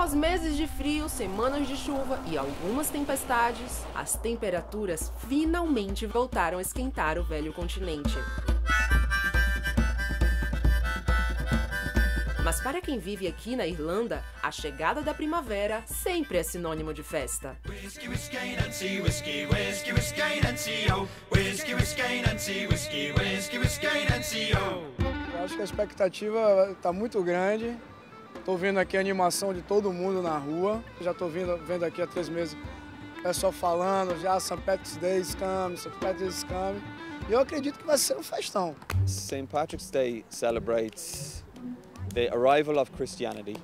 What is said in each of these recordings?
Após meses de frio, semanas de chuva e algumas tempestades, as temperaturas finalmente voltaram a esquentar o velho continente. Mas para quem vive aqui na Irlanda, a chegada da primavera sempre é sinônimo de festa. Eu acho que a expectativa está muito grande. Estou vendo aqui a animação de todo mundo na rua. Já estou vendo aqui há 3 meses o pessoal falando já St. Patrick's Day is coming, St. Patrick's is coming. E eu acredito que vai ser um festão. St. Patrick's Day celebrates the arrival of Christianity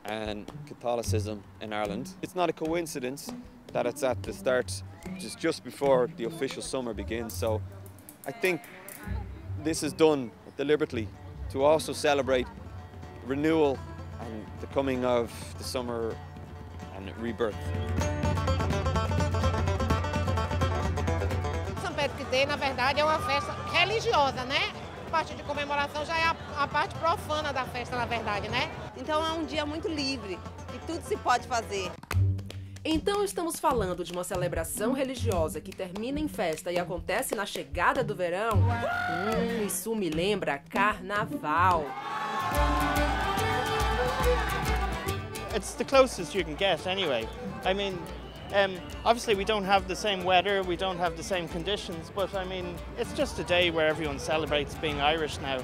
and Catholicism in Ireland. It's not a coincidence that it's at the start, just before the official summer begins. So I think this is done deliberately to also celebrate renewal and the coming of the summer and rebirth. St. Patrick's Day, na verdade, é uma festa religiosa, né? A parte de comemoração já é a parte profana da festa, na verdade, né? Então é um dia muito livre e tudo se pode fazer. Então estamos falando de uma celebração religiosa que termina em festa e acontece na chegada do verão? Isso me lembra carnaval. It's the closest you can get anyway. I mean, obviously we don't have the same weather, we don't have the same conditions, but I mean, it's just a day where everyone celebrates being Irish now.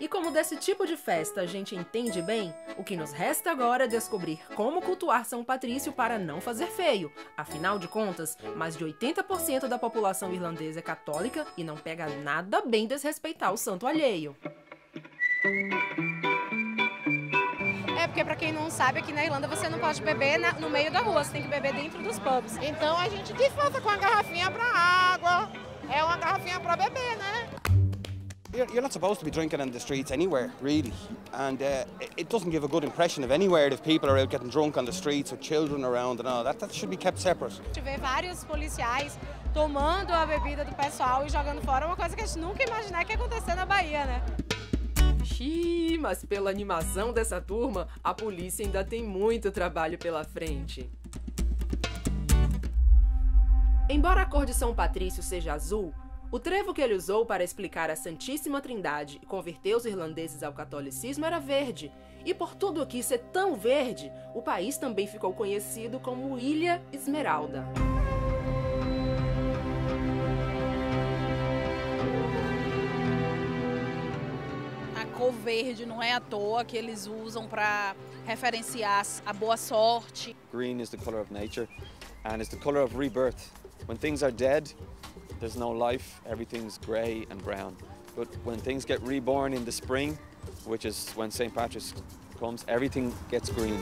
E como desse tipo de festa a gente entende bem, o que nos resta agora é descobrir como cultuar São Patrício para não fazer feio. Afinal de contas, mais de 80% da população irlandesa é católica e não pega nada bem desrespeitar o santo alheio. É porque, pra quem não sabe, aqui na Irlanda você não pode beber no meio da rua, você tem que beber dentro dos pubs. Então a gente disfarça com a garrafinha pra água, é uma garrafinha pra beber, né? You're not supposed to be drinking in the streets anywhere, really. And it doesn't give a good impression of anywhere if people are out getting drunk on the streets with children around and all. That should be kept separate. A gente vê vários policiais tomando a bebida do pessoal e jogando fora, uma coisa que a gente nunca imaginar que ia acontecer na Bahia, né? Xiii, mas pela animação dessa turma, a polícia ainda tem muito trabalho pela frente. Embora a cor de São Patrício seja azul, o trevo que ele usou para explicar a Santíssima Trindade e converter os irlandeses ao catolicismo era verde. E por tudo aqui ser tão verde, o país também ficou conhecido como Ilha Esmeralda. A cor verde não é à toa que eles usam para referenciar a boa sorte. Green is the color of nature and it's the color of rebirth. When things are dead, there's no life, everything's grey and brown. But when things get reborn in the spring, which is when St. Patrick's comes, everything gets green.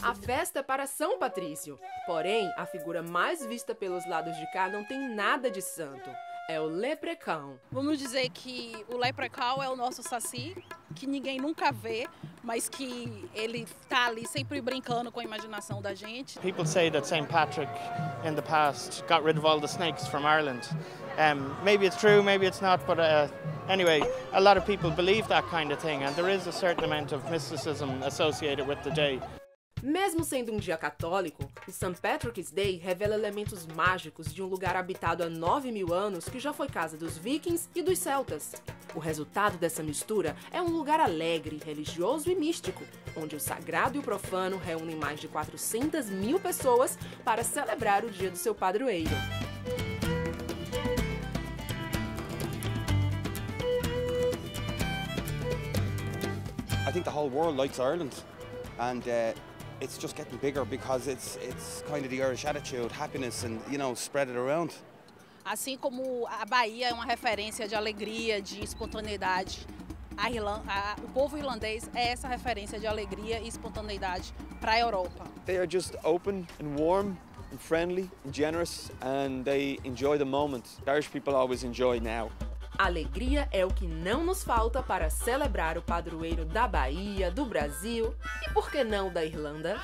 A festa é para São Patrício, porém, a figura mais vista pelos lados de cá não tem nada de santo. É o leprechaun. Vamos dizer que o leprechaun é o nosso saci, que ninguém nunca vê, mas que ele tá ali sempre brincando com a imaginação da gente. People say that St. Patrick in the past got rid of all the snakes from Ireland. Maybe it's true, maybe it's not, but anyway, a lot of people believe that kind of thing, and there is a certain amount of mysticism associated with the day. Mesmo sendo um dia católico, o St. Patrick's Day revela elementos mágicos de um lugar habitado há 9.000 anos que já foi casa dos vikings e dos celtas. O resultado dessa mistura é um lugar alegre, religioso e místico, onde o sagrado e o profano reúnem mais de 400.000 pessoas para celebrar o dia do seu padroeiro. I think the whole world likes Ireland, and it's just getting bigger because it's kind of the Irish attitude, happiness, and spread it around. Assim como a Bahia é uma referência de alegria, de espontaneidade, o povo irlandês é essa referência de alegria e espontaneidade para a Europa. They are just open and warm and friendly and generous, and they enjoy the moment. The Irish people always enjoy now. Alegria é o que não nos falta para celebrar o padroeiro da Bahia, do Brasil e, por que não, da Irlanda?